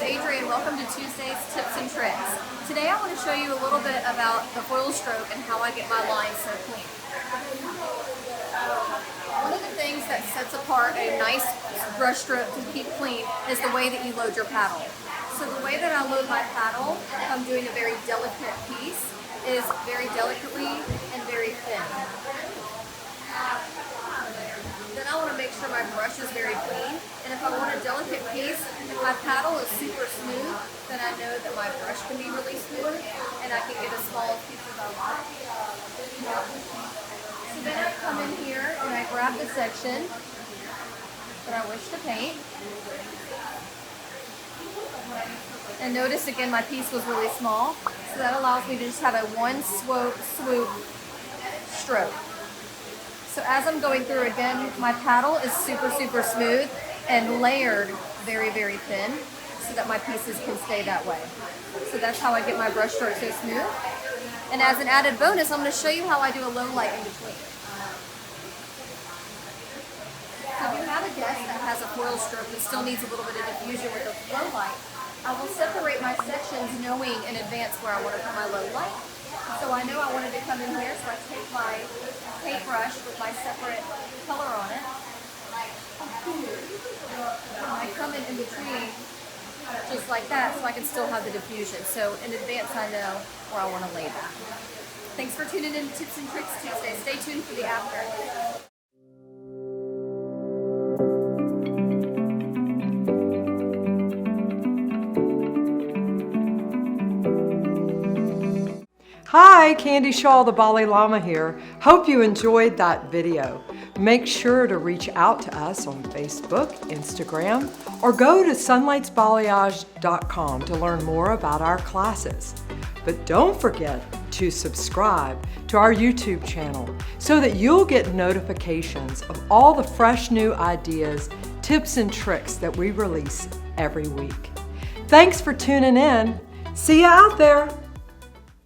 name's Adrienne. Welcome to Tuesday's Tips and Tricks. Today I want to show you a little bit about the foil stroke and how I get my lines so clean. One of the things that sets apart a nice brush stroke to keep clean is the way that you load your paddle. So the way that I load my paddle, if I'm doing a very delicate piece, is very delicately and very thin. Then I want to make sure my brush is very clean, and if I want a delicate piece, if my paddle is super smooth, then I know that my brush can be really smooth, and I can get as small pieces I want. So then I come in here and I grab the section that I wish to paint. And notice again my piece was really small, so that allows me to just have a one swoop stroke. So as I'm going through again, my paddle is super smooth and layered very thin so that my pieces can stay that way. So that's how I get my brush stroke so smooth. And as an added bonus, I'm going to show you how I do a low light in between. So if you have a desk that has a foil stroke that still needs a little bit of diffusion with a low light, I will separate my sections knowing in advance where I want to put my low light. So I know I wanted to come in here, so I take my paintbrush with my separate color on it. And I come in between just like that so I can still have the diffusion. So in advance I know where I want to lay that. Thanks for tuning in to Tips and Tricks Tuesday. Stay tuned for the after. Hi, Candy Shaw, the Bali Llama here. Hope you enjoyed that video. Make sure to reach out to us on Facebook, Instagram, or go to sunlightsbalayage.com to learn more about our classes. But don't forget to subscribe to our YouTube channel so that you'll get notifications of all the fresh new ideas, tips, and tricks that we release every week. Thanks for tuning in. See you out there.